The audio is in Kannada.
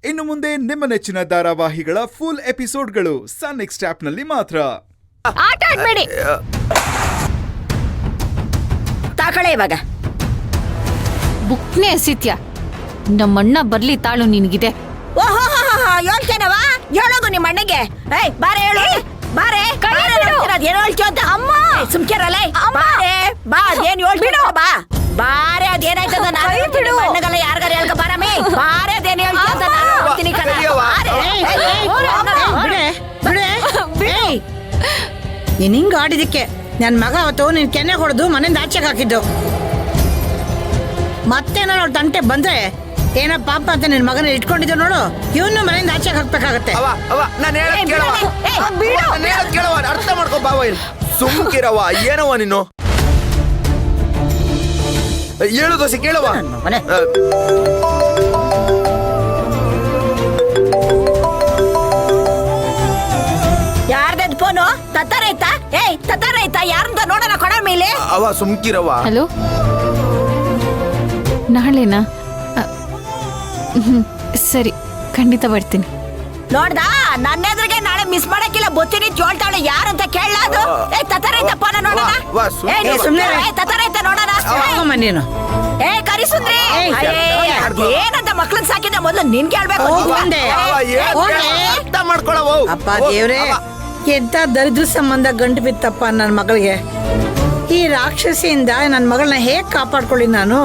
ಇನ್ನು ಮುಂದೆ ನಿಮ್ಮ ನೆಚ್ಚಿನ ಧಾರಾವಾಹಿಗಳ ಫುಲ್ ಎಪಿಸೋಡ್ಗಳು ಸನ್ ನೆಕ್ಸ್ಟ್ ಆಪ್ನಲ್ಲಿ ಮಾತ್ರ. ಆಟ ಆಡ್ಬೇಡಿ. ತಾಕಳೆ ಇವಾಗ ಬುಕ್ನೆ ಎಸಿತ್ಯ. ನಮ್ಮಣ್ಣ ಬರ್ಲಿ ತಾಳು ನಿನ್ಗಿದೆ. ಓಹೋ ಹೇಳ್ತೇನವ, ಹೇಳೋದು ನಿಮ್ಮ ಅಣ್ಣಗೆ. ಬಾರೆ ಹೇಳು, ಬಾರೆ ಅದೇನು ಹೇಳ್ತೀವ ಅಂತ. ಅಮ್ಮ ಸುಮ್ಕಿರಲ್ಲ, ಬಾರೆ ಬಾ, ಅದೇನು ಹೇಳ್ಬಿಡು, ಬಾ ಬಾರೆ, ಅದೇನಾಯ್ತದ ನಾನು ಹೇಳ್ತೀನಿ. ಅಣ್ಣಗಲ್ಲ ಯಾರಿಗಾರ ಹೇಳ್ಕ ಬಾರಮ್ಮಿ, ಬಾರೆ ಅದೇನು ಹೇಳ್ತೀವ ಅಂತ ನಾನು ಹೇಳ್ತೀನಿ ಕಣ. ನೀನ್ ಹಿಂಗ ಆಡಿದಕ್ಕೆ ನನ್ ಮಗ ಅವತ್ತು ನಿನ್ ಕೆನ್ನೆ ಹೊಡೆದು ಮನೆಯಿಂದ ಆಚೆಗೆ ಹಾಕಿದ್ದು. ಮತ್ತೇನಾರ ಅವ್ರ ತಂಟೆ ಬಂದ್ರೆ ಏನ ಪಾಪ ಅಂತ ನಿನ್ ಮಗನ ಇಟ್ಕೊಂಡಿದ್ದು ನೋಡು, ಇವನು ಮನೆಯಿಂದ ಆಚೆಗೆ ಹಾಕ್ಬೇಕಾಗತ್ತೆ. ಅರ್ಥ ಮಾಡ್ಕೋ ಬಾವ, ಸುಮ್ಕಿರವ. ಏನವ ನೀನು ಹೇಳು ದೋಸೆ ಕೇಳವ. ಯಾರ್ದದ್ ಫೋನು? ತತ್ತಾರೈತಾ? ತತ್ತಾರೈತಾ? ಯಾರಂತ ನೋಡೋಣ ಕೊಡ ಮೇಲೆ. ಅವ ಸುಮ್ಕಿರವ. ಹಲೋ, ನಾಳೆನಾ? ಸರಿ, ಖಂಡಿತ ಬರ್ತೀನಿ. ನೋಡ್ದಾ, ನನ್ನ ಎದುರಿಗೆ ನಾಳೆ ಮಿಸ್ ಮಾಡಕ್ಕಿಲ್ಲ. ಬೊತ್ತಿನಿ ಚೋಳ್ತಾಳೆ ಯಾರಂತ ಕೇಳದು. ತತ್ತಾರೈತ ಫೋನ ನೋಡೋಣ. ತತ್ತಾರೈತ ನೋಡೋಣ. ನೀನು ಕರಿಸುಂದ್ರಿ ಏನಂತ ಮಕ್ಳನ್ ಸಾಕಿದ ಮೊದಲು ನಿನ್ ಕೇಳ್ಬೇಕು. ಅರ್ಥ ಮಾಡ್ಕೊಳವ. ಅಪ್ಪ ದೇವ್ರೆ, ಎಂತ ದರಿದ್ರ ಸಂಬಂಧ ಗಂಟು ಬಿತ್ತಪ್ಪ ನನ್ನ ಮಗಳಿಗೆ. ಈ ರಾಕ್ಷಸಿಯಿಂದ ನನ್ನ ಮಗಳನ್ನ ಹೇಗ್ ಕಾಪಾಡ್ಕೊಳ್ಳಿ ನಾನು.